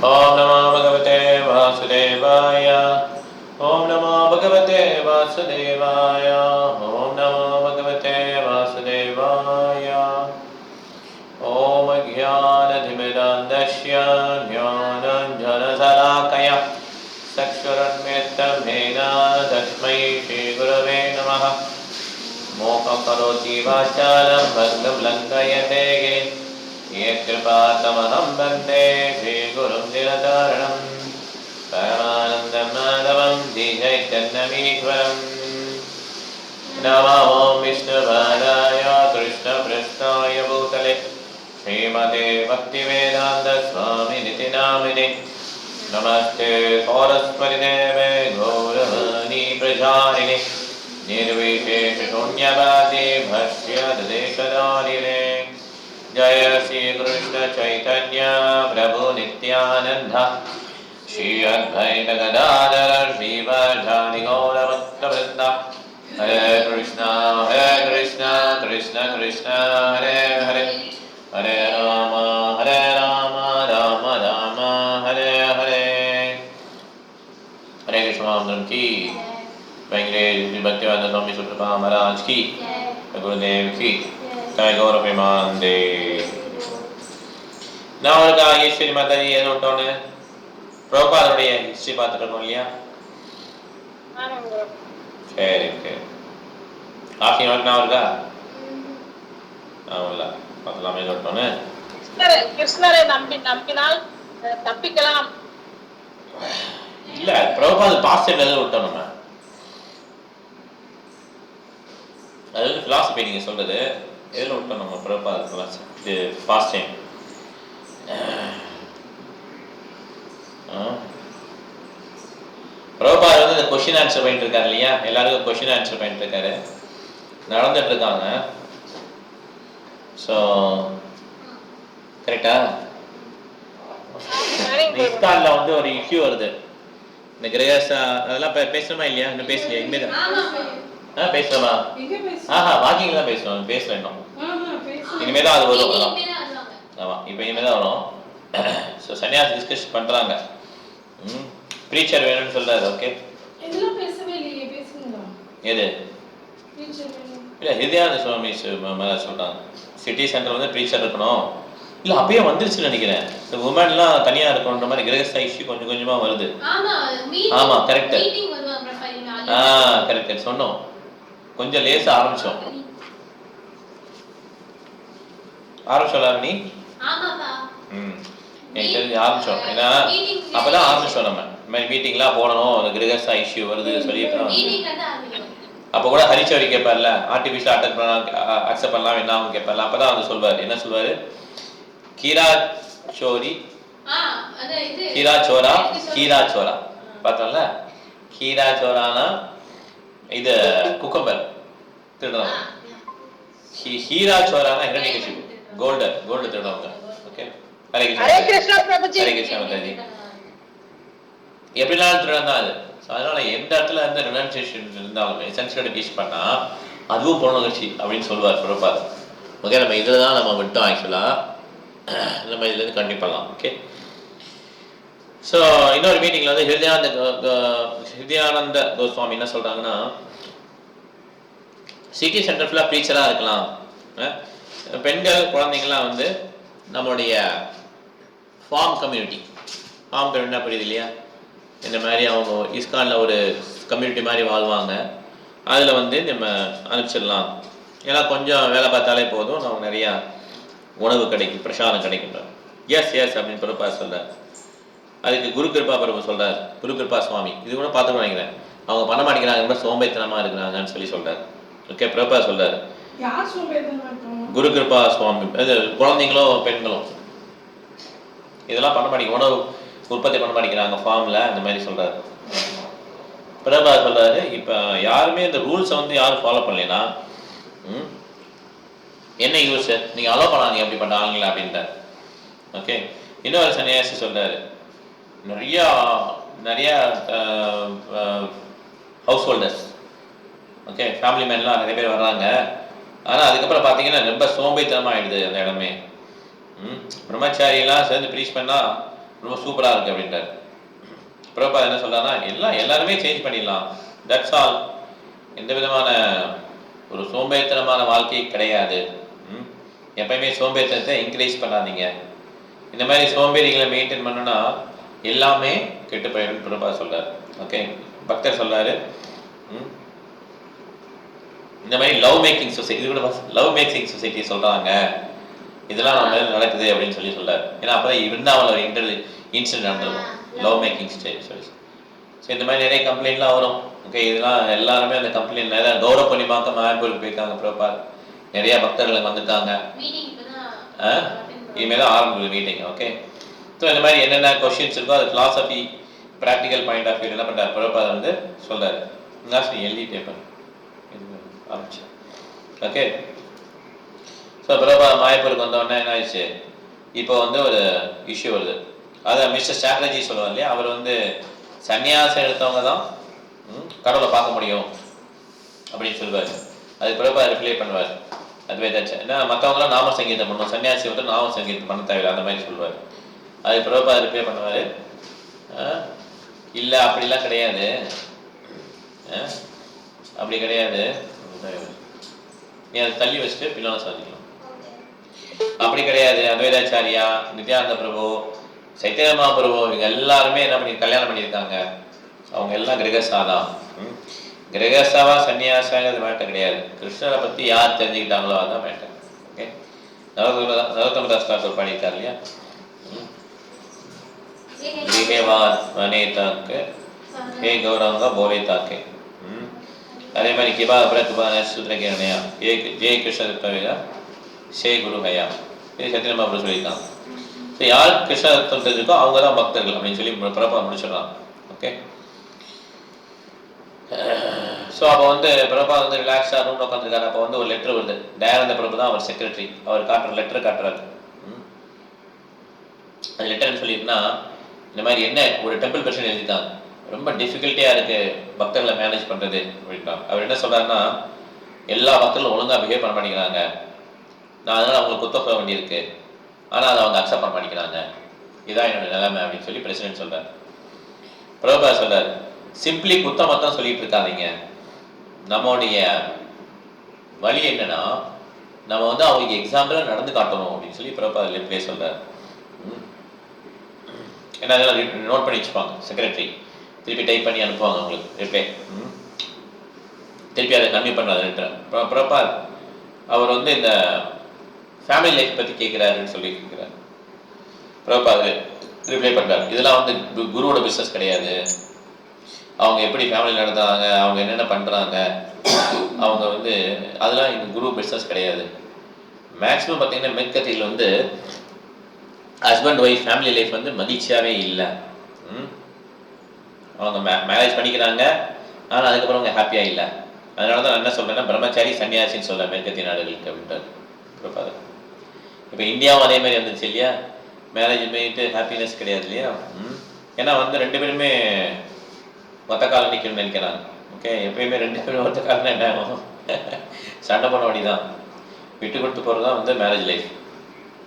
Om Namo Bhagavate Vasudevaya. Om Namo Bhagavate Vasudevaya. Om Namo Bhagavate Vasudevaya. Om Jnanadhimidandasya Jnananjanasalakaya Sakshuranmetam Mena Tasmai Shri Gurave Namaha. Mokam Karoti Vachalam Bhagam Lankayate Girim Yekripātamaham bande Shri Gurum Dinataranam Paramanandam Madhavam Dījaitannamīshvaram Namo Vishnu Padaya Krishna Prasthaya Bhutale Srimate Bhaktivedanta Swami Niti Namine Namaste Saraswati Deve Gauravani Prajarine Nirvishesha Shunyavadi Bhashya Dadeshadharine Jaya Shri Krishna Chaitanya Prabhu Nityananda Shri Advaita Gadadhara Shri Vajani Gaura Bhaktavrinda Hare Krishna Krishna Krishna Hare Hare Hare Rama Rama Rama Hare Hare Hare Krishna Mahamandram ki Venkatesh Bhaktivedanta Swami Suprabha Maharaj ki Gurudev ki Jai Gaura Premanande. நான் ஒரு ஈஸ்வரி மாதாஜி எது விட்டோன்னு பிரபாதோடைய history பார்த்துட்டு இருக்கோம் இல்லையா? சரி சரி. Of நான் இருக்கா? ஆமாம்ல பார்த்துலாமே எது விட்டோன்னு. கிருஷ்ணரை நம்பினால் தப்பிக்கலாம். இல்ல பிரபாத பாஸ்ட் எது விட்டோம் நம்ம? அது வந்து பிலாசபி நீங்க சொல்றது எதில் விட்டோம் நம்ம பிரபாத பிலாசபி பாஸ்ட் டைம். பிரபாதர் வந்து இந்த கொஸ்டின் ஆன்சர் பண்ணிட்டு இருக்காரு இல்லையா? எல்லாருக்கும் கொஸ்டின் ஆன்சர் பண்ணிட்டு இருக்காரு, நடந்துட்டு இருக்காங்க. ஸோ கரெக்டா? இஸ்கான்ல வந்து ஒரு இஷ்யூ வருது. இந்த கிரேஸ் அதெல்லாம் பேசணுமா இல்லையா? இன்னும் பேசலையா? இனிமேதான் பேசலாமா? வாக்கிங் தான் பேசணும், பேசல இன்னும். இனிமேதான் அது வரும். ஆமாம், இப்போ இனிமேதான் வரும். ஸோ சன்னியாசி டிஸ்கஸ் பண்றாங்க. ப்ரீச்சர் வேணும்னு சொல்றாரு. ஓகே, எது இல்லை ஹிருதயானந்த சுவாமி சொல்றாங்க சிட்டி சென்டர் வந்து ப்ரீச்சர் இருக்கணும். இல்லை அப்பயே வந்துருச்சுன்னு நினைக்கிறேன். இந்த உமன்லாம் தனியாக இருக்கணுன்ற மாதிரி கிரகஸ்த இஷ்யூ கொஞ்சம் கொஞ்சமாக வருது. ஆமாம் கரெக்ட். கரெக்ட் சொன்னோம். கொஞ்சம் லேசாக ஆரம்பிச்சோம் நீ எனக்கு தெரிஞ்சு ஆரம்பிச்சோம். ஏன்னா அப்பதான் ஆரம்பிச்சோம் நம்ம இந்த மாதிரி மீட்டிங்லாம் போடணும், அந்த கிரகஸ்தா இஷ்யூ வருது சொல்லிட்டு. அப்போ கூட ஹரிச்சோரி கேட்பார்ல, ஆர்டிஃபிஷியல் அக்செப்ட் பண்ணலாம் என்ன ஆகும் கேட்பார்ல, அப்பதான் வந்து சொல்வார். என்ன சொல்வாரு? கீரா சோரா பார்த்தோம்ல. கீரா சோரானா இது குக்கம்பர் திருடுறாங்க. ஹீரா சோரானா ஹிரண்யகசிபு கோல்டு திருடுறவங்க. ஓகே, ஹரே கிருஷ்ணா மாதாஜி. எப்படினாலும் திருடம் தான் அது. அதனால எந்த இடத்துல இருந்து ரினன்சியேஷன் இருந்தாலும் எசென்ஷியல் டீச் பண்ணா அதுவும் பொருணகட்சி அப்படின்னு சொல்லுவார் பிரபாதர். ஓகே, நம்ம இதில் தான் நம்ம விட்டோம். ஆக்சுவலாக நம்ம இதுலேருந்து கண்டிப்பாலாம். ஓகே, ஸோ இன்னொரு மீட்டிங்கில் வந்து ஹிருதயானந்த கோஸ்வாமி என்ன சொல்கிறாங்கன்னா, சிட்டி சென்டர் ஃபுல்லாக ப்ரீச்சராக இருக்கலாம், பெண்கள் குழந்தைங்களாம் வந்து நம்மளுடைய ஃபார்ம் கம்யூனிட்டினா புரியுது இல்லையா? இந்த மாதிரி அவங்க இஸ்கானில் ஒரு கம்யூனிட்டி மாதிரி வாழ்வாங்க. அதில் வந்து நம்ம அனுப்பிச்சிடலாம். ஏன்னா கொஞ்சம் வேலை பார்த்தாலே போதும், நமக்கு நிறையா உணவு கிடைக்கும், பிரசாதம் கிடைக்கின்றார். எஸ் அப்படின்னு பிரபா சொல்கிறார். அதுக்கு குரு கிருபா பிரபு சொல்கிறார், குரு கிருபா சுவாமி இது கூட பார்த்துட்டு நினைக்கிறேன். அவங்க பண்ண மாட்டேங்கிறாங்க, ரொம்ப சோம்பேத்தனமாக இருக்கிறாங்கன்னு சொல்கிறார். ஓகே, பிரபா சொல்கிறார் குரு கிருபா சுவாமி அது குழந்தைங்களோ பெண்களோ இதெல்லாம் பண்ண மாட்டேங்க, உணவு உற்பத்தி பண்ண மாட்டேங்கிறாங்க ஃபார்மில், அந்த மாதிரி சொல்கிறார். பிரபா சொல்கிறாரு, இப்போ யாருமே இந்த ரூல்ஸை வந்து யாரும் ஃபாலோ பண்ணலைன்னா என்ன யூஸ்? நீங்கள் அலோவ் பண்ணாதீங்க அப்படி பண்ண ஆளுங்களா அப்படின்ட்டார். ஓகே, இன்னொரு சன்னியாசி சொல்கிறாரு, நிறையா ஹவுஸ் ஹோல்டர்ஸ், ஓகே ஃபேமிலி மேன்லாம் நிறைய பேர் வர்றாங்க. ஆனால் அதுக்கப்புறம் பார்த்தீங்கன்னா ரொம்ப சோம்பேத்தனமாக ஆகிடுது அந்த இடமே. பிரம்மச்சாரியெல்லாம் சேர்ந்து ப்ரீச் பண்ணால் ரொம்ப சூப்பராக இருக்குது அப்படின்றார். பிரபா என்ன சொல்கிறாருன்னா எல்லாருமே சேஞ்ச் பண்ணிடலாம், தட்ஸ் ஆல். எந்த விதமான ஒரு சோம்பேறித்தனமான வாழ்க்கை கிடையாது. எப்பயுமே சோம்பேறித்தனத்தை என்கரேஜ் பண்ணாதீங்க. இந்த மாதிரி சோம்பேறிகளை மெயின்டைன் பண்ணணும்னா எல்லாமே கெட்டு போயிடும் பிரபா சொல்கிறார். ஓகே, பக்தர் சொல்கிறாரு இந்த மாதிரி லவ் மேக்கிங் சொசைட்டி, இது கூட லவ் மேக்கிங் சொசைட்டி சொல்கிறாங்க, இதெல்லாம் நம்ம மேலே நடக்குது அப்படின்னு சொல்கிறார். ஏன்னா அப்போ தான் இருந்தால் ஒரு இன்சிடென்ட் நடந்திருக்கும், லவ் மேக்கிங் சொல்லி. ஸோ இந்த மாதிரி நிறைய கம்ப்ளைண்ட்லாம் வரும். ஓகே, இதெல்லாம் எல்லாருமே அந்த கம்ப்ளைண்ட் நிறைய கௌரவ பண்ணிமாக்க மாயப்பூருக்கு போயிருக்காங்க பிரபா, நிறைய பக்தர்கள் வந்திருக்காங்க. இனிமேல் தான் ஆரம்பிக்குது மீட்டிங். ஓகே, ஸோ இந்த மாதிரி என்னென்ன கொஸ்டின்ஸ் இருக்கோ அது philosophy practical point of view என்ன பண்ணுறாரு பிரபா வந்து சொல்கிறாரு. எழுதி பேப்பர் ஆரம்பிச்சு. ஓகே, ஸோ பிரபா மாயப்பூருக்கு வந்தோடனே என்ன ஆயிடுச்சு, இப்போ வந்து ஒரு இஷ்யூ வருது. அதை மிஸ்டர் ஸ்ட்ராட்டஜி சொல்லுவார் இல்லையா, அவர் வந்து சன்னியாசம் எடுத்தவங்க தான் கடவுளை பார்க்க முடியும் அப்படின்னு சொல்லுவார். அது பிரபா ரிப்ளை பண்ணுவார். அதுவே தாச்சு, ஏன்னா மற்றவங்களாம் நாம சங்கீதம் பண்ணணும், சன்னியாசி வந்து நாம சங்கீதம் பண்ண தேவையில்லை அந்த மாதிரி சொல்லுவார். அது பிரபா ரிப்ளை பண்ணுவார், இல்லை அப்படிலாம் கிடையாது, அப்படி கிடையாது, நீ அதை தள்ளி வச்சுட்டு பின்னால சாதிக்கலாம். அப்படி கிடையாது. அத்வைதாச்சாரியா, நித்யானந்த பிரபு, சைத்தன்ய மகாபிரபு இவங்க எல்லாருமே என்ன பண்ணி கல்யாணம் பண்ணியிருக்காங்க, அவங்க எல்லாம் கிரகஸ்தா தான். கிரகஸ்தாவா சன்னியாசாங்கிறது மேட்டர் கிடையாது, கிருஷ்ணரை பற்றி யார் தெரிஞ்சுக்கிட்டாங்களோ அதுதான் மேட்டர். ஓகே, நரோத்தம தாஸ் தாக்கூர் பாடியிருக்கார் இல்லையா, வனே தாக்கு ஹே கௌரவங்க போலே தாக்கே. அதே மாதிரி கிபா அப்புறம் சூத்திர கேரணையா ஜெய கிருஷ்ண ஷே குரு ஹயா, இது சத்திய மகாபிரபு சொல்லியிருக்காங்க. ஸோ யார் கிருஷ்ண தத்துவம் தெரிஞ்சுக்கோ அவங்க தான் பக்தர்கள் அப்படின்னு சொல்லி பிரபா முடிச்சிடலாம். ஓகே, ஸோ அப்போ வந்து பிரபா வந்து ரிலாக்ஸாக ரூமில் உட்காந்துருக்காரு. அப்போ வந்து ஒரு லெட்டர் வருது. தயானந்த பிரபு தான் அவர் செக்ரட்டரி, அவர் லெட்டர் காட்டுறாரு. அந்த லெட்டர்னு சொல்லியிருக்குன்னா இந்த மாதிரி என்ன ஒரு டெம்பிள் பிரச்சனை எழுதிட்டாங்க, ரொம்ப டிஃபிகல்ட்டியாக இருக்குது பக்தர்களை மேனேஜ் பண்ணுறது அப்படின்ட்டாங்க. அவர் என்ன சொல்கிறாருன்னா, எல்லா பக்தர்களும் ஒழுங்காக பிஹேவ் பண்ண மாட்டேங்கிறாங்க, நான் அதனால் அவங்களுக்கு குத்த போக வேண்டியிருக்கு, ஆனால் அதை அவங்க அக்செப்ட் பண்ண மாட்டேங்கிறாங்க, இதான் என்னோட நிலைமை அப்படின்னு சொல்லி பிரசிடென்ட் சொல்கிறார். பிரபா சொல்கிறார், சிம்பிளி குத்தம் மட்டும் சொல்லிட்டு இருக்காதீங்க, நம்மளுடைய வழி என்னன்னா நம்ம வந்து அவங்களுக்கு எக்ஸாம்பிளாக நடந்து காட்டணும் அப்படின்னு சொல்லி பிரபா ரிப்ளை சொல்கிறார். ஏன்னா அதெல்லாம் நோட் பண்ணி வச்சுப்பாங்க செக்ரட்டரி, திருப்பி டைப் பண்ணி அனுப்புவாங்க அவங்களுக்கு ரிப்ளை, திருப்பி அதை கன்வியூ பண்ணாது. பிரபா அவர் வந்து இந்த ஃபேமிலி லைஃப் பற்றி கேட்குறாருன்னு சொல்லி கேட்குறாரு. பிரபா அது ரிப்ளை பண்ணுறாரு, இதெல்லாம் வந்து குருவோட பிஸ்னஸ் கிடையாது, அவங்க எப்படி ஃபேமிலி நடத்துறாங்க, அவங்க என்னென்ன பண்ணுறாங்க, அவங்க வந்து அதெல்லாம் இந்த குரு பிஸ்னஸ் கிடையாது. மேக்ஸிமம் பார்த்தீங்கன்னா மெற்கத்தியில் வந்து ஹஸ்பண்ட் ஒய்ஃப் ஃபேமிலி லைஃப் வந்து மகிழ்ச்சியாகவே இல்லை. அவங்க மேரேஜ் பண்ணிக்கிறாங்க, ஆனால் அதுக்கப்புறம் அவங்க ஹாப்பியாக இல்லை. அதனால தான் நான் என்ன சொல்கிறேன்னா பிரம்மச்சாரி சன்னியாசின்னு சொல்ல மேற்கத்திய நாடுகளுக்கு அப்படின்றாரு பிரபாத. இப்போ இந்தியாவும் அதே மாதிரி வந்துச்சு இல்லையா, மேரேஜ் பண்ணிட்டு ஹாப்பினஸ் கிடையாது இல்லையா. ஏன்னா வந்து ரெண்டு பேருமே ஒத்த காலம் நிற்கணும்னு நினைக்கிறாங்க. ஓகே, எப்பயுமே ரெண்டு பேரும் ஒத்த காலம் என்ன ஆகும், சண்டை பண்ண வழி தான். விட்டு கொடுத்து போகிறது தான் வந்து மேரேஜ் லைஃப்.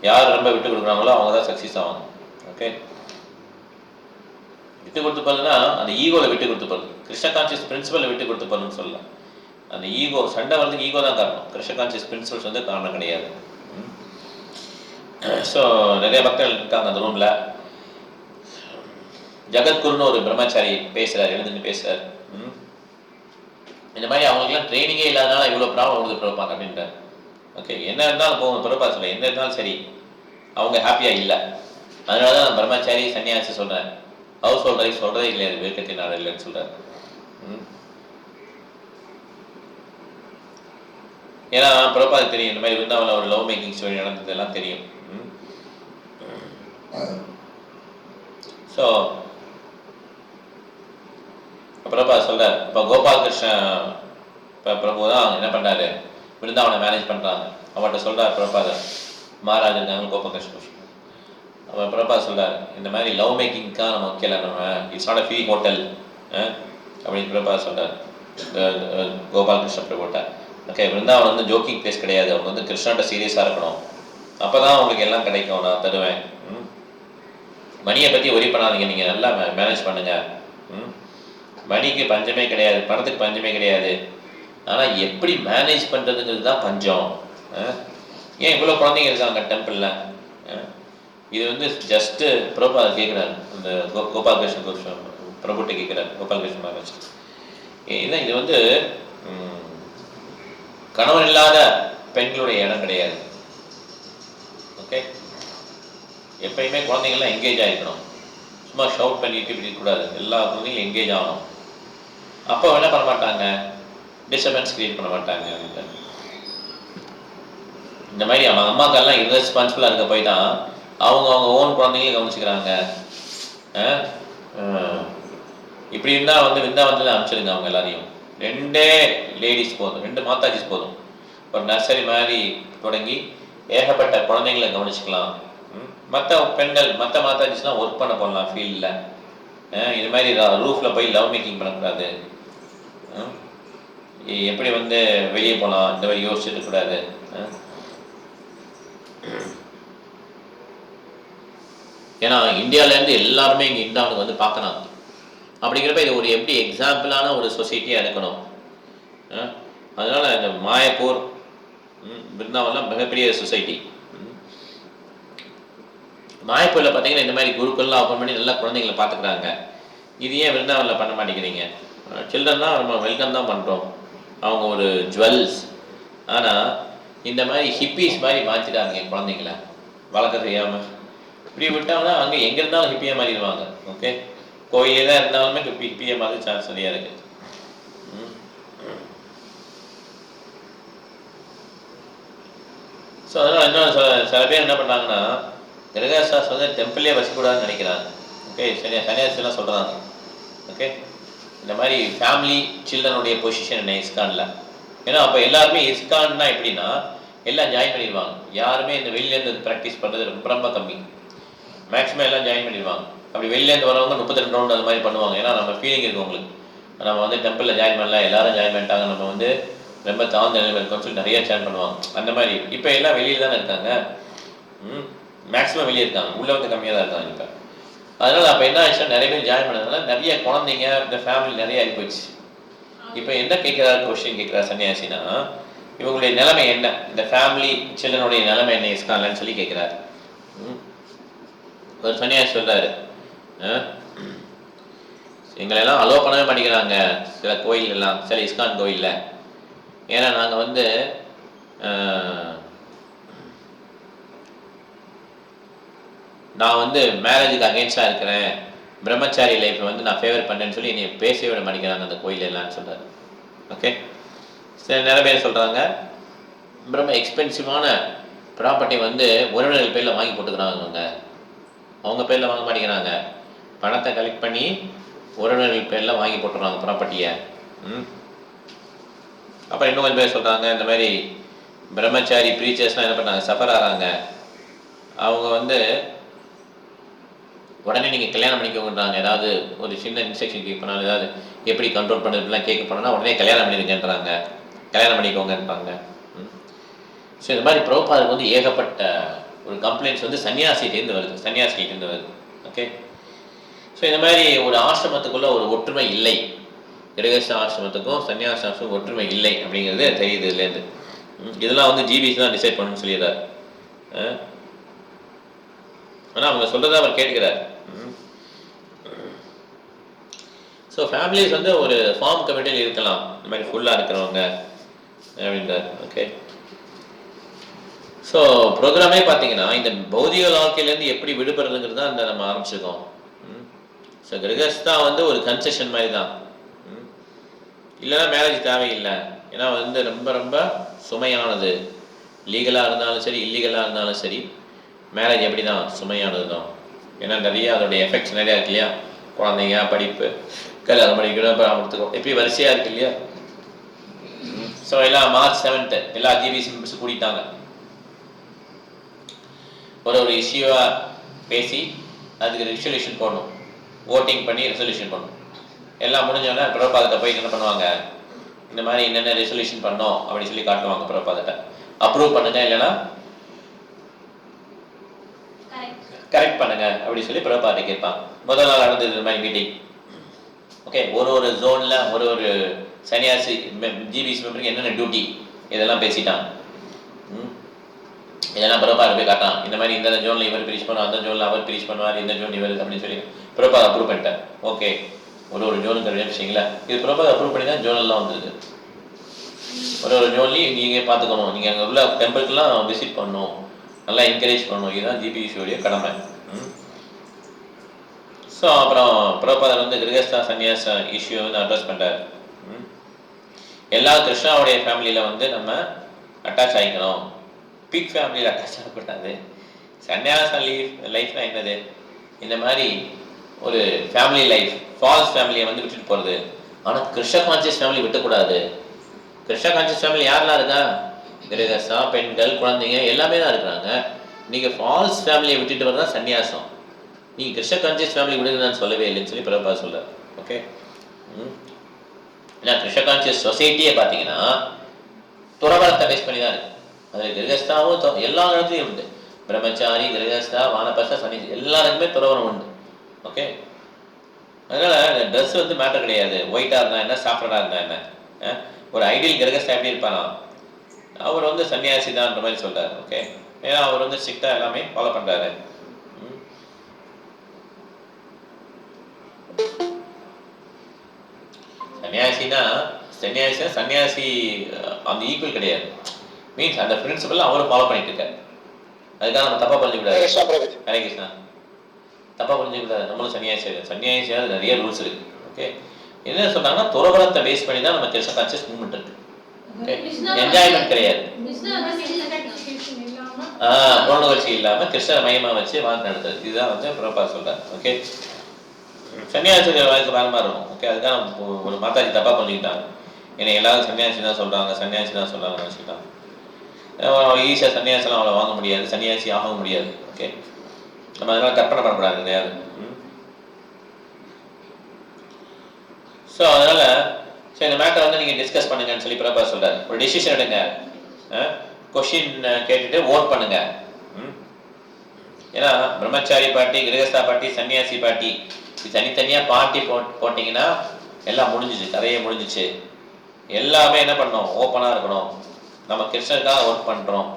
யார் ரொம்ப விட்டு கொடுக்குறாங்களோ அவங்க தான் சக்ஸஸ் ஆவாங்க. ஓகே, விட்டு கொடுத்து போகிறதுனா அந்த ஈகோவில் விட்டு கொடுத்து போகிறது, கிருஷ்ண கான்சியஸ் பிரின்சிபலில் விட்டு கொடுத்து போகிறதுன்னு சொல்லலாம். அந்த ஈகோ சண்டை வர்றதுக்கு ஈகோ தான் காரணம், கிருஷ்ண கான்சியஸ் பிரின்சிபல்ஸ் வந்து காரணம் கிடையாது. ஸோ நிறைய பக்தர்கள் இருக்காங்க அந்த ரூமில். ஜகத்குருன்னு ஒரு பிரம்மச்சாரி பேசுகிறார், எழுந்துட்டு பேசுகிறார். இந்த மாதிரி அவங்களுக்குலாம் ட்ரைனிங்கே இல்லாதனால இவ்வளோ ப்ராப்ளம் வருது பிரபாத் அப்படின்றார். ஓகே, என்ன இருந்தாலும் போகும் பிரபாத் சொல்ல, என்ன இருந்தாலும் சரி அவங்க ஹாப்பியாக இல்லை. அதனால தான் நான் பிரம்மச்சாரி சன்னியாசி சொல்கிறேன், ஹவுஸ் ஹோல்ட் லைஃப் சொல்கிறதே கிடையாது, வேர்க்கத்தின் நாடு இல்லைன்னு சொல்கிறார். ஏன்னா பிரபாத் தெரியும் இந்த மாதிரி இருந்தால் ஒரு லவ் மேக்கிங் ஸ்டோரி நடந்ததெல்லாம் தெரியும். ஸோ பிரபா சொல்கிறார், இப்போ கோபாலகிருஷ்ண பிரபு தான் என்ன பண்ணுறாரு, விருந்தாவனை மேனேஜ் பண்ணுறாங்க. அவர்கிட்ட சொல்கிறார் பிரபாத, மகாராஜ் இருக்காங்க கோபாலகிருஷ்ண. அவர் பிரபா சொல்கிறார், இந்த மாதிரி லவ் மேக்கிங்க்காக நம்ம வைக்கல, நம்ம it's not a free hotel அப்படின்னு பிரபா சொல்கிறார் கோபாலகிருஷ்ண பிரபுட்ட. ஓகே, விருந்தாவன் வந்து ஜோக்கிங் பிளேஸ் கிடையாது, அவங்க வந்து கிருஷ்ணாட்ட சீரியஸாக இருக்கணும், அப்போ தான் அவங்களுக்கு எல்லாம் கிடைக்கும், நான் தருவேன். மணியை பற்றி ஒரி பண்ணாதீங்க, நீங்கள் நல்லா மேனேஜ் பண்ணுங்கள். மணிக்கு பஞ்சமே கிடையாது, பணத்துக்கு பஞ்சமே கிடையாது. ஆனால் எப்படி மேனேஜ் பண்ணுறதுங்கிறது தான் பஞ்சம். ஏன் இவ்வளோ குழந்தைங்க இருக்காங்க டெம்பிளில்? இது வந்து ஜஸ்ட்டு பிரபா கேட்குறாரு, இந்த கோபால் கிருஷ்ண பிரபுட்ட கேட்குறாரு, கோபால் கிருஷ்ண மகாராஜ். ஏன்னா இது வந்து கணவன் இல்லாத பெண்களுடைய இடம் கிடையாது. ஓகே, எப்பயுமே குழந்தைங்கள்லாம் என்கேஜ் ஆகிக்கணும். சும்மா ஷவுட் பண்ணிட்டு இப்படி இருக்கக்கூடாது. எல்லா குழந்தைங்களும் என்கேஜ் ஆகணும். அப்போ என்ன பண்ண மாட்டாங்க, டிஸ்டர்பன்ஸ் கிரியேட் பண்ண மாட்டாங்க. இந்த மாதிரி அவங்க அம்மாக்கெல்லாம் irresponsible இருக்க போய் தான் அவங்க ஓன் குழந்தைங்களே கவனிச்சுக்கிறாங்க. இப்படி இருந்தால் வந்து விருந்தாவனத்தில் அனுப்பிச்சிடுங்க அவங்க எல்லாரையும். 2 லேடிஸ் போதும், 2 மாதாஜிஸ் போதும். ஒரு நர்சரி மாதிரி தொடங்கி ஏகப்பட்ட குழந்தைங்களை கவனிச்சுக்கலாம். மற்ற பெண்கள், மற்ற மாதாஜிஸ்லாம் ஒர்க் பண்ண போடலாம் ஃபீல்டில். இது மாதிரி ரூஃபில் போய் லவ் மேக்கிங் பண்ணக்கூடாது. எப்படி வந்து வெளியே போகலாம் இந்த மாதிரி யோசிச்சுட்டு இருக்கக்கூடாது. ஏன்னா இந்தியாவிலேருந்து எல்லாருமே இங்கே இந்தியாவுக்கு வந்து பார்க்கணும். அப்படிங்கிறப்ப இது ஒரு எப்படி எக்ஸாம்பிளான ஒரு சொசைட்டியாக இருக்கணும். அதனால் இந்த மாயப்பூர் பிருந்தாவன்லாம் மிகப்பெரிய சொசைட்டி. மாயப்பூரில் பார்த்தீங்கன்னா இந்த மாதிரி குருக்கள்லாம் ஓப்பன் பண்ணி நல்லா குழந்தைங்களை பார்த்துக்கிறாங்க. இது ஏன் பிருந்தாவனில் பண்ண மாட்டேங்கிறீங்க? சில்ட்ரன் தான் நம்ம வெல்கம் தான் பண்ணுறோம், அவங்க ஒரு ஜுவல்ஸ். ஆனால் இந்த மாதிரி ஹிப்பீஸ் மாதிரி மாற்றிட்டாங்க குழந்தைங்கள வளர்க்க தெரியாமல். இப்படி விட்டாங்கன்னா அங்கே எங்கே இருந்தாலும் ஹிப்பியாக மாறிடுவாங்க. ஓகே, கோயிலே தான் இருந்தாலுமே ஹிப்பியாக மாதிரி சான்ஸ் நிறையா இருக்குது. ஸோ அதனால் இன்னும் சில பேர் என்ன பண்ணாங்கன்னா கிரகசாஸ் வந்து டெம்பிளே வசிக்கூடாதுன்னு நினைக்கிறாங்க. ஓகே, சன்னியாசிலாம் சொல்கிறாங்க. ஓகே, இந்த மாதிரி ஃபேமிலி சில்ட்ரனுடைய பொசிஷன் என்ன இஸ்கானில்? ஏன்னா அப்போ எல்லாருமே இஸ்கான்னா எப்படின்னா எல்லாம் ஜாயின் பண்ணிடுவாங்க. யாருமே இந்த வெளியிலேருந்து ப்ராக்டிஸ் பண்ணுறது ரொம்ப கம்மி. மேக்ஸிமம் எல்லாம் ஜாயின் பண்ணிடுவாங்க. அப்படி வெளியிலேருந்து வரவங்க 32 ரவுண்ட் அந்த மாதிரி பண்ணுவாங்க. ஏன்னா நம்ம ஃபீலிங் இருக்குது உங்களுக்கு, நம்ம வந்து டெம்பிளில் ஜாயின் பண்ணல, எல்லாரும் ஜாயின் பண்ணிட்டாங்க, நம்ம வந்து ரொம்ப தாழ்ந்த நிலைமை இருக்கோம்னு சொல்லி நிறைய ஜாயின் பண்ணுவாங்க. அந்த மாதிரி இப்போ எல்லாம் வெளியில் தானே இருக்காங்க. மேக்ஸிமம் வெளியே இருக்காங்க, உள்ளே வந்து கம்மியாக தான் இருக்காங்க இப்போ. அதனால் அப்போ என்ன ஆச்சுன்னா நிறைய பேர் ஜாயின் பண்ணதுனால நிறைய குழந்தைங்க, இந்த ஃபேமிலி நிறைய ஆகி போயிடுச்சு. இப்போ என்ன கேட்குறாரு, கொஸ்டின் கேட்குறாரு சன்னியாசினா, இவங்களுடைய நிலைமை என்ன, இந்த ஃபேமிலி சில்ட்ரனுடைய நிலைமை என்ன இஸ்கான்லன்னு சொல்லி கேட்குறாரு. ஒரு சன்னியாசி சொல்கிறாரு, எங்களெல்லாம் அலோவ் பண்ணவே மாட்டேங்கிறாங்க சில கோயிலெல்லாம், சில இஸ்கான் கோயிலில். ஏன்னா நாங்கள் வந்து நான் வந்து மேரேஜுக்கு அகேன்ஸ்டாக இருக்கிறேன், பிரம்மச்சாரி லைஃப்பை வந்து நான் ஃபேவர் பண்ணேன்னு சொல்லி என்னை பேசவே விட மாட்டேங்கிறாங்க அந்த கோயில் எல்லாம்னு சொல்கிறார். ஓகே, சில நிறைய பேர் சொல்கிறாங்க ரொம்ப எக்ஸ்பென்சிவான ப்ராப்பர்ட்டி வந்து உறவினர்கள் பேரில் வாங்கி போட்டுக்கிறாங்க, அவங்க பேரில் வாங்க மாட்டேங்கிறாங்க, பணத்தை கலெக்ட் பண்ணி உறவினர்கள் பேரில் வாங்கி போட்டுறாங்க ப்ராப்பர்ட்டியை. அப்புறம் இன்னும் கொஞ்சம் பேர் சொல்கிறாங்க இந்த மாதிரி பிரம்மச்சாரி ப்ரீச்சர்ஸ்லாம் என்ன பண்ணாங்க, சஃபர் ஆகிறாங்க, அவங்க வந்து உடனே நீங்கள் கல்யாணம் பண்ணிக்கோங்கன்றாங்க. ஏதாவது ஒரு சின்ன இன்ஸ்ட்ரக்ஷன் கேட்க போனாலும், ஏதாவது எப்படி கண்ட்ரோல் பண்ணுறதுலாம் கேட்க போனோன்னா உடனே கல்யாணம் பண்ணிருக்கேன்றாங்க, கல்யாணம் பண்ணிக்கோங்கன்றாங்க. ஸோ இந்த மாதிரி பிரபுபாதுக்கு வந்து ஏகப்பட்ட ஒரு கம்ப்ளைண்ட்ஸ் வந்து சன்னியாசிகிட்டேருந்து வருது. ஓகே, ஸோ இந்த மாதிரி ஒரு ஆசிரமத்துக்குள்ளே ஒரு ஒற்றுமை இல்லை, கிரகஸ்த ஆசிரமத்துக்கும் சன்னியாசாசிரமத்துக்கும் ஒற்றுமை இல்லை அப்படிங்கிறது தெரியுது இதுலேருந்து. இதெல்லாம் வந்து ஜிபிஸ் தான் டிசைட் பண்ணணும்னு சொல்லிடுறாரு. ஆனால் அவங்க சொல்கிறத அவர் கேட்கிறார். ஸோ ஃபேமிலிஸ் வந்து ஒரு ஃபார்ம் கமிட்டியில் இருக்கலாம், இந்த மாதிரி ஃபுல்லாக இருக்கிறவங்க அப்படின்றார். ஓகே, ஸோ ப்ரோக்ராமே பார்த்தீங்கன்னா இந்த பௌதிக வாழ்க்கையிலேருந்து எப்படி விடுபடுறதுங்கிறது தான் அந்த நம்ம ஆரம்பிச்சிருக்கோம். ஸோ கிரகஸ்தா வந்து ஒரு கன்செஷன் மாதிரி தான். இல்லைன்னா மேரேஜ் தேவையில்லை, ஏன்னா வந்து ரொம்ப ரொம்ப சுமையானது. லீகலாக இருந்தாலும் சரி, இல்லீகலாக இருந்தாலும் சரி, மேரேஜ் எப்படி தான் சுமையானது தான். ஏன்னா நிறைய அதோடைய எஃபெக்ட்ஸ் நிறையா இருக்கு இல்லையா, குழந்தைங்க, படிப்பு, கல்யாணம் பண்ணிக்கணும், பராமரித்துக்கணும், எப்படி வரிசையாக இருக்கு இல்லையா. ஸோ எல்லாம் மார்ச் 7 எல்லா ஜிபிசி மெம்பர்ஸ் கூட்டிட்டாங்க. ஒரு இஷ்யூவாக பேசி அதுக்கு ரெசல்யூஷன் போடணும், ஓட்டிங் பண்ணி ரெசல்யூஷன் பண்ணணும். எல்லாம் முடிஞ்சோடனே பிரபாதத்தை போய் என்ன பண்ணுவாங்க, இந்த மாதிரி என்னென்ன ரெசல்யூஷன் பண்ணோம் அப்படின்னு சொல்லி காட்டுவாங்க. பிரபாதத்தை அப்ரூவ் பண்ணுங்க, இல்லைன்னா கரெக்ட் பண்ணுங்க அப்படி சொல்லி பிரபாத்தை கேட்பாங்க. முதல் நாள் நடந்தது இந்த மாதிரி மீட்டிங். ஓகே, ஒரு ஜோன்ல ஒரு சன்னியாசி ஜிபிசி மெம்பருக்கு என்னென்ன டியூட்டி இதெல்லாம் பேசிட்டாங்க. இதெல்லாம் பிரபாத் போய் காட்டான். இந்த மாதிரி இந்த ஜோன்ல இவர் பிரீச் பண்ணுவார், அந்த ஜோன்ல அவர் பிரீச் பண்ணுவார், இந்த ஜோன் இவர் அப்படின்னு சொல்லி பிரபாத் அப்ரூவ் பண்ணிட்டார். ஓகே, ஒரு ஜோனுக்கு விஷயங்களா இது பிரபாத் அப்ரூவ் பண்ணி தான் ஜோனெல்லாம் வந்துருக்கு. ஒரு ஜோன்லையும் நீங்கள் பார்த்துக்கணும், நீங்கள் அங்கே உள்ள டெம்பிள்க்கெலாம் விசிட் பண்ணணும், நல்லா என்கரேஜ் பண்ணணும். இதுதான் ஜிபிசியோடைய கடமை. ஸோ அப்புறம் பிரபாதர் வந்து கிரகஸ்தா சன்னியாச இஷ்யூ வந்து அட்ரஸ் பண்ணுறாரு. எல்லா கிருஷ்ணாவுடைய ஃபேமிலியில் வந்து நம்ம அட்டாச் ஆகிக்கணும், பிக் ஃபேமிலியில் அட்டாச் ஆகக்கூடாது. சன்னியாச லைஃப்னா என்னது? இந்த மாதிரி ஒரு ஃபேமிலி லைஃப், ஃபால்ஸ் ஃபேமிலியை வந்து விட்டுட்டு போகிறது. ஆனால் கிருஷ்ண கான்சியஸ் ஃபேமிலி விட்டக்கூடாது. கிருஷ்ண கான்சியஸ் ஃபேமிலி யாரெல்லாம் இருக்கா? கிரகஸ்தா, பெண்கள், குழந்தைங்க எல்லாமே தான் இருக்கிறாங்க. நீங்கள் ஃபால்ஸ் ஃபேமிலியை விட்டுட்டு வரதா சன்னியாசம். நீங்கள் கிருஷ்ண கான்சியஸ் ஃபேமிலி விடுங்க நான் சொல்லவே இல்லைன்னு சொல்லி பிரபா சொல்கிறார். ஓகே, ஏன்னா கிருஷ்ண கான்சியஸ் சொசைட்டியே பார்த்தீங்கன்னா துறவரத்தை பேஸ் பண்ணி தான் இருக்குது. அதில் கிரகஸ்தாவும் எல்லா இடத்துலையும் உண்டு. பிரம்மச்சாரி, கிரகஸ்தா, வானபஸ்தா, சன்னியாசி எல்லாருக்குமே துறவரம் உண்டு. ஓகே, அதனால் ட்ரெஸ் வந்து மேட்டர் கிடையாது. ஒயிட்டாக இருந்தால் என்ன, சாஃப்டராக இருந்தால் என்ன. ஒரு ஐடியல் கிரகஸ்தா எப்படி இருப்பானா, அவர் வந்து சன்னியாசி தான்ன்ற மாதிரி சொல்கிறார். ஓகே, ஏன்னா அவர் வந்து ஸ்ட்ரிக்டாக எல்லாமே ஃபாலோ பண்ணுறாரு. சன்னியாசி அந்த ஈக்குவல் கிடையாது. மீன்ஸ் அந்த பிரின்சிபல் அவரும் ஃபாலோ பண்ணிட்டு இருக்காரு. அதுக்காக நம்ம தப்பா புரிஞ்சுக்கூடாது. ஹரே கிருஷ்ணா, தப்பா புரிஞ்சுக்கூடாது. நம்மளும் சன்னியாசியாவது நிறைய ரூல்ஸ் இருக்கு. ஓகே, என்ன சொல்றாங்கன்னா துறவரத்தை பேஸ் பண்ணி தான் நம்ம கிருஷ்ண கான்சியஸ் மூவ்மெண்ட் இருக்கு. ஓகே, என்ஜாய்மெண்ட் கிடையாது. பொருளுணர்ச்சி இல்லாம கிருஷ்ணரை மையமா வச்சு வாழ்க்கை நடத்துறது. இதுதான் வந்து பிரபா சொல்றாரு. ஓகே, சன்னியாசிகள் வாழ்க்கை வேற மாதிரி இருக்கும். ஓகே, அதுதான் ஒரு மாதாஜி தப்பா புரிஞ்சுக்கிட்டாங்க. ஏன்னா எல்லாரும் சன்னியாசி தான் சொல்றாங்க நினைச்சுக்கிட்டாங்க. ஈஸியாக சன்னியாசெல்லாம் அவ்வளோ வாங்க முடியாது, சன்னியாசி ஆக முடியாது. ஓகே, நம்ம அதெல்லாம் கற்பனை பண்ணக்கூடாது கிடையாது. ஸோ அதனால ஸோ இந்த மேட்டரை வந்து நீங்கள் டிஸ்கஸ் பண்ணுங்கன்னு சொல்லி பிரபா சொல்றாரு. ஒரு டிசிஷன் எடுங்க, கொஷின் கேட்டுட்டு ஓட் பண்ணுங்க. ஏன்னா பிரம்மச்சாரி பார்ட்டி, கிரகஸ்தா பார்ட்டி, சன்னியாசி பார்ட்டி தனித்தனியாக பார்ட்டி போட்டிங்கன்னா எல்லாம் முடிஞ்சிச்சு, கதையே முடிஞ்சிச்சு. எல்லாமே என்ன பண்ணணும், ஓப்பனாக இருக்கணும். நம்ம கிருஷ்ணருக்காக ஒர்க் பண்ணுறோம்.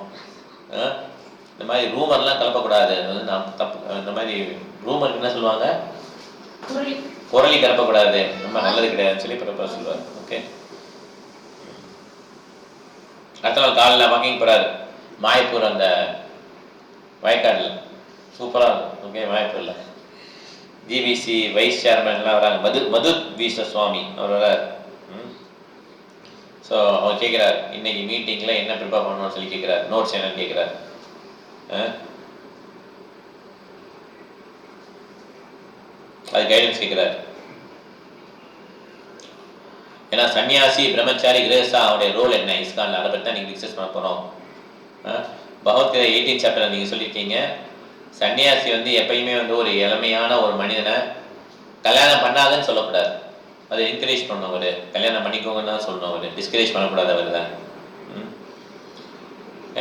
இந்த மாதிரி ரூமர்லாம் கலப்பக்கூடாது. நம்ம தப்பு, இந்த மாதிரி ரூமருக்கு என்ன சொல்லுவாங்க, குரலி கலப்பக்கூடாது, ரொம்ப நல்லது கிடையாதுன்னு சொல்லி பிரபா சொல்லுவார். ஓகே, அடுத்த நாள் காலையில் வாக்கிங் போகிறாரு மாயப்பூர், அந்த வயக்காடில் சூப்பராக இருக்கும். ஓகே, மாயப்பூரில் ஜிபிசி வைஸ் சேர்மன்லாம் வராங்க. மது வீச சுவாமி அவர் வர்றார். ஸோ அவர் கேட்குறார், இன்னைக்கு மீட்டிங்கில் என்ன ப்ரிப்பேர் பண்ணணும்னு சொல்லி கேட்குறாரு. நோட்ஸ் என்னன்னு கேட்குறாரு. அது கைடன்ஸ் கேட்குறாரு. ஏன்னா சன்னியாசி, பிரம்மச்சாரி, கிரகஸ்தா அவருடைய ரோல் என்ன இஸ்கான்ல, அதை பற்றி தான் நீங்கள் டிஸ்கஸ் பண்ண போகிறோம். பகவத்கீதை 18 சாப்டர் நீங்கள் சொல்லியிருக்கீங்க, சன்னியாசி வந்து எப்பயுமே வந்து ஒரு இளமையான ஒரு மனிதனை கல்யாணம் பண்ணாதுன்னு சொல்லக்கூடாது, அதை என்கரேஜ் பண்ணணும். அவர் கல்யாணம் பண்ணிக்கோங்கன்னு தான் சொல்லணும், அவர் டிஸ்கரேஜ் பண்ணக்கூடாது அவர் தான்.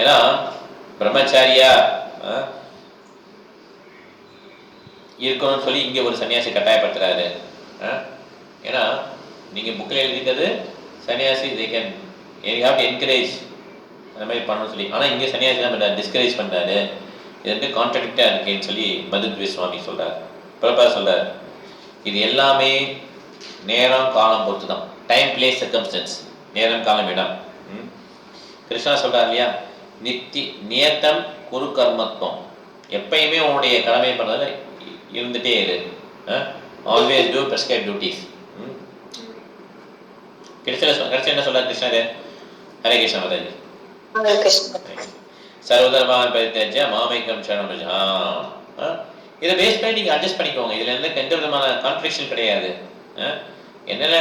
ஏன்னா பிரம்மச்சாரியா இருக்கணும்னு சொல்லி இங்கே ஒரு சன்னியாசி கட்டாயப்படுத்துறாரு. ஏன்னா நீங்கள் புக்கில் எழுதிட்டது சன்னியாசி they can you have to encourage அந்த மாதிரி பண்ணணும்னு சொல்லி. ஆனால் இங்கே சன்னியாசி தான் பண்ணுறாரு, டிஸ்கரேஜ் பண்ணுறாரு. இது வந்து கான்ட்ராடிக்டாக இருக்கேன்னு சொல்லி மதுத்வி சுவாமி சொல்கிறார். பிரபா சொல்கிறார், இது எல்லாமே நேரம் காலம் பொறுத்து தான். டைம், பிளேஸ், சர்க்கம்ஸ்டன்ஸ், நேரம் காலம் இடம். கிருஷ்ணா சொல்கிறார் இல்லையா, நியத்தம் குரு கர்மத்துவம், எப்பயுமே உன்னுடைய கடமை பண்ணுறதுல இருந்துகிட்டே இரு. Always do prescribed duties. கடைசி என்ன சொல்றார் கிருஷ்ணர்? ஹரே கிருஷ்ண மாதாஜி. சர்வதர்மான் பரித்யஜ்ய மாமைக்கம் சரணம் பிரஜா. இதை பேஸ் பண்ணி நீங்கள் அட்ஜஸ்ட் பண்ணிக்கோங்க. இதில் எந்த விதமான கான்ஃப்ளிக்ஷன் கிடையாது. என்னென்ன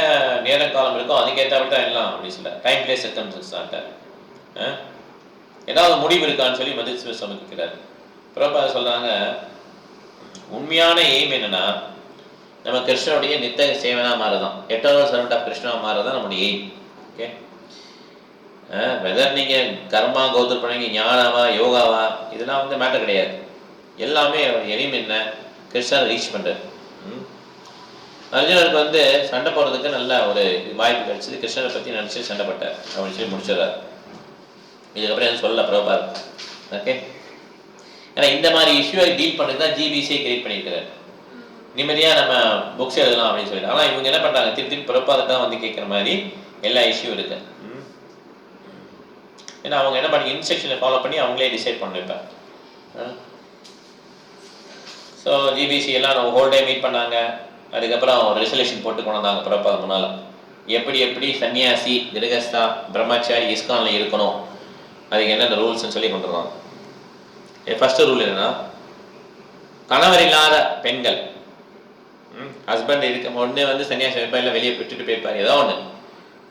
நேர காலம் இருக்கோ அதுக்கேற்ற தான் எல்லாம் அப்படின்னு சொல்ல. டைம், பிளேஸ், சர்க்கம்ஸ்டன்ஸ் ஏதாவது முடிவு இருக்கான்னு சொல்லி மதுஸ்வ சமர்ப்பிக்கிறார். பிரபா சொல்றாங்க, உண்மையான எய்ம் என்னன்னா நம்ம கிருஷ்ணனுடைய நித்த சேவனா மாறதான், எட்டர்னல் சர்வெண்ட் ஆஃப் கிருஷ்ணா மாறதான் நம்முடைய எய்ம். ஓகே, வெதர் நீங்கள் கர்மா கௌதர் பண்ணீங்க, ஞானாவா யோகாவா இதெல்லாம் வந்து மேட்டர் கிடையாது. எல்லாமே எய்ம் என்ன, கிருஷ்ணரை ரீச் பண்ணுறது. அர்ஜுனருக்கு வந்து சண்டை போடுறதுக்கு நல்ல ஒரு வாய்ப்பு கிடைச்சது. கிருஷ்ணரை பற்றி நினச்சி சண்டை போட்டார் அப்படின்னு சொல்லி முடிச்சிடறாரு. இதுக்கப்புறம் எதுவும் சொல்லல பிரபார். ஓகே, ஏன்னா இந்த மாதிரி இஷ்யூவை டீல் பண்ணி தான் ஜிபிசியை கிரியேட் பண்ணியிருக்கிறார். நிம்மதியாக நம்ம புக்ஸ் எழுதலாம் அப்படின்னு சொல்லிட்டு. ஆனால் இவங்க என்ன பண்ணுறாங்க, திருப்பி பிரபாதை தான் வந்து கேட்குற மாதிரி எல்லா இஷ்யூ இருக்கு. ஏன்னா அவங்க என்ன பண்ணி இன்ஸ்ட்ரக்ஷனை ஃபாலோ பண்ணி அவங்களே டிசைட் பண்ண வைப்பாங்க. ஸோ ஜிபிசி எல்லாம் நம்ம ஹோல் டே மீட் பண்ணாங்க. அதுக்கப்புறம் ரெசல்யூஷன் போட்டு கொண்டு வந்தாங்க பிரபாத முன்னால். எப்படி எப்படி சன்னியாசி, கிரகஸ்தா, பிரம்மச்சாரி இஸ்கானில் இருக்கணும், அதுக்கு என்னென்ன ரூல்ஸ்ன்னு சொல்லி கொண்டு வருவாங்க. ஃபர்ஸ்ட் ரூல் என்னன்னா, கணவர் இல்லாத பெண்கள், ஹஸ்பண்ட் இருக்க ஒன்று வந்து சன்னியாசி இல்லை வெளியே விட்டுட்டு போயிருப்பார், ஏதோ ஒன்று,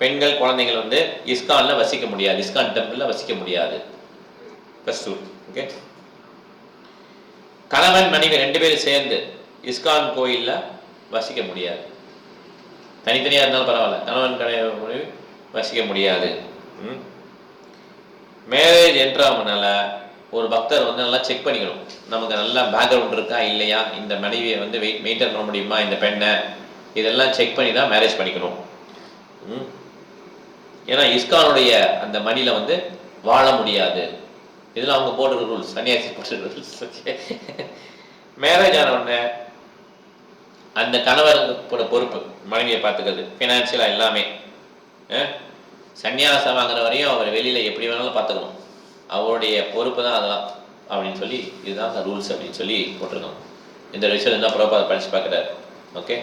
பெண்கள் குழந்தைகள் வந்து இஸ்கானில் வசிக்க முடியாது, இஸ்கான் டெம்பிளில் வசிக்க முடியாது. First rule. ஓகே, கணவன் மனைவி 2 பேரும் சேர்ந்து இஸ்கான் கோயிலில் வசிக்க முடியாது. தனித்தனியாக இருந்தாலும் பரவாயில்ல, கணவன் மனைவி வசிக்க முடியாது. மேரேஜ் என்றாமனால ஒரு பக்தர் வந்து நல்லா செக் பண்ணிக்கணும், நமக்கு நல்லா பேக்ரவுண்ட் இருக்கா இல்லையா, இந்த மனைவியை வந்து மெயின்டைன் பண்ண முடியுமா இந்த பெண்ணை, இதெல்லாம் செக் பண்ணி தான் மேரேஜ் பண்ணிக்கணும். ஏன்னா இஸ்கானுடைய அந்த மணியில் வந்து வாழ முடியாது. இதெல்லாம் அவங்க போட்டுற ரூல்ஸ், சன்னியாசி போட்டுற ரூல்ஸ். ஓகே, மேரேஜ் ஆன உடனே அந்த கணவரோட பொறுப்பு மனைவியை பார்த்துக்கிறது, ஃபினான்ஷியலாக எல்லாமே. சன்னியாசம் வாங்குற வரையும் அவர் வெளியில் எப்படி வேணாலும் பார்த்துக்கணும், அவருடைய பொறுப்பு தான் அதெல்லாம் அப்படின்னு சொல்லி, இதுதான் ரூல்ஸ் அப்படின்னு சொல்லி போட்டிருக்கோம். இந்த விஷயம் தான் பிரபாத படித்து பார்க்குறாரு. ஓகே,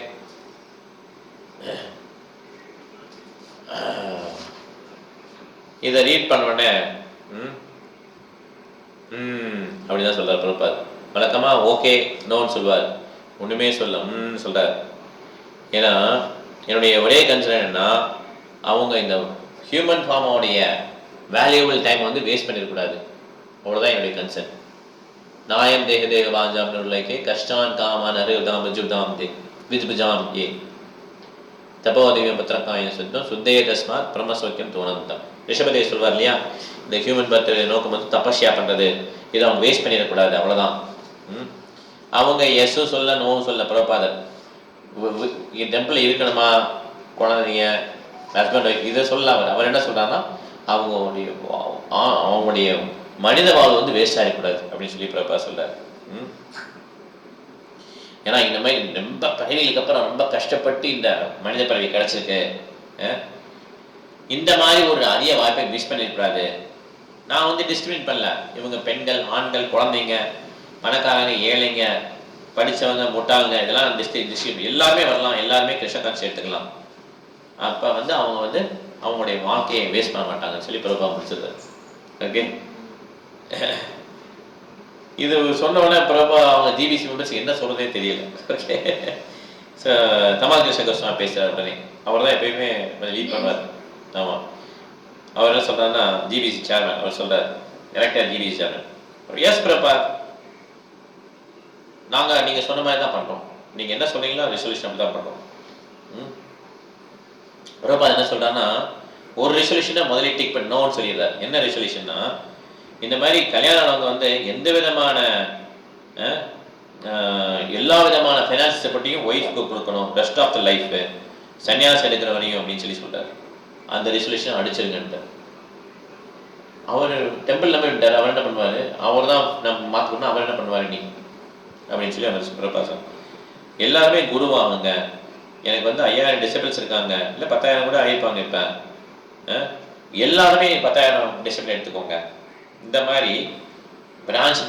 இதை ரீட் பண்ண உடனே அப்படிதான் சொல்றார் பிரபாத். வழக்கமாக ஓகே நோன்னு சொல்லுவார், ஒன்றுமே சொல்ல சொல்கிறார். ஏன்னா என்னுடைய ஒரே கன்சர்ன் என்னன்னா, அவங்க இந்த ஹியூமன் ஃபார்மோடைய வேல்யூபிள் டைம் வந்து வேஸ்ட் பண்ணிடக்கூடாது, அவ்வளோதான் என்னுடைய கன்சர்ன். நாயம் தேக தேக பாஞ்சாம் நுழைக்கே கஷ்டான் காமான் அருதாம் விஜுதாம் தே விஜ்புஜாம் ஏ தபோதிவியம் பத்திரக்காயம் சுத்தம் சுத்தே தஸ்மாத் பிரம்மசோக்கியம் தோணந்தம். ரிஷபதே சொல்வார் இல்லையா, இந்த ஹியூமன் பர்த் நோக்கம் வந்து தபஸ்யா பண்ணுறது, இதை அவங்க வேஸ்ட் பண்ணிடக்கூடாது, அவ்வளோதான். அவங்க எஸ்ஸும் சொல்ல நோவும் சொல்ல பிரபாதர். டெம்பிள் இருக்கணுமா குழந்தைங்க ஹஸ்பண்ட் இதை சொல்ல அவர் என்ன சொல்கிறாருன்னா, அவங்களுடைய மனித வாழ்வு வந்து வேஸ்ட் ஆகிடக்கூடாது அப்படின்னு சொல்லி பிரபாத் சொல்கிறார். ஏன்னா இந்த மாதிரி ரொம்ப பிறவிகளுக்கு அப்புறம் ரொம்ப கஷ்டப்பட்டு இந்த மனித பிறவி கிடச்சிருக்கு, இந்த மாதிரி ஒரு அரிய வாய்ப்பை மிஸ் பண்ணிடக்கூடாது. நான் வந்து டிஸ்கிரிமினேட் பண்ணல, இவங்க பெண்கள், ஆண்கள், குழந்தைங்க, பணக்காரங்க, ஏழைங்க, படித்தவங்க, முட்டாளுங்க, இதெல்லாம் டிஸ்ட்ரிபியூட் எல்லாருமே வரலாம், எல்லாருமே கிருஷ்ண காட்சி எடுத்துக்கலாம். அப்போ வந்து அவங்க வந்து அவங்களுடைய வாழ்க்கையை வேஸ்ட் பண்ண மாட்டாங்கன்னு சொல்லி பிரபா முடிச்சிருக்காரு. ஓகே, இது சொன்ன உடனே பிரபா அவங்க ஜிபிசி மெம்பர்ஸ் என்ன சொல்றதே தெரியல. ஓகே, தமால் கிருஷ்ண கோஸ்வாமி பேசுறாரு உடனே, அவர் தான் எப்பயுமே லீட் பண்ணுவார். ஆமாம், அவர் என்ன சொல்றாருன்னா, ஜிபிசி சேர்மன் அவர் சொல்றாரு, elected GBC chairman, yes Prabha, நாங்கள் நீங்கள் சொன்ன மாதிரி தான் பண்ணுறோம், நீங்கள் என்ன சொன்னீங்களோ ரெசல்யூஷன் அப்படி தான் பண்ணுறோம். பிரபா என்ன சொல்கிறான்னா, ஒரு ரெசல்யூஷனை முதலே டிக் பண்ணோன்னு சொல்லிடுறாரு. என்ன ரெசல்யூஷன்னா, இந்த மாதிரி கல்யாணம் வந்து எந்த விதமான எல்லா விதமான ஃபைனான்ஸை பற்றியும் ஒய்ஃப்க்கு கொடுக்கணும், ரெஸ்ட் ஆஃப் த லைஃப், சன்னியாசம் எடுக்கிற வரையும் அப்படின்னு சொல்லி சொல்கிறார். அந்த ரெசல்யூஷன் அடிச்சிருங்கன்ட்டு அவர் டெம்பிள் நம்பி விட்டார். அவர் என்ன பண்ணுவார், அவர் தான் நம்ம மாற்றணும்னா அவர் என்ன பண்ணுவார் நீ அப்படின்னு சொல்லி அவர் பிரபாசம். எல்லாருமே குருவாகுங்க, எனக்கு வந்து 5000 டிசபிள்ஸ் இருக்காங்க, இல்லை 10,000 கூட ஆகிருப்பாங்க. இப்போ எல்லாருமே 10,000 டிசபிள் எடுத்துக்கோங்க. இந்த மாதிரி பிரான்ச்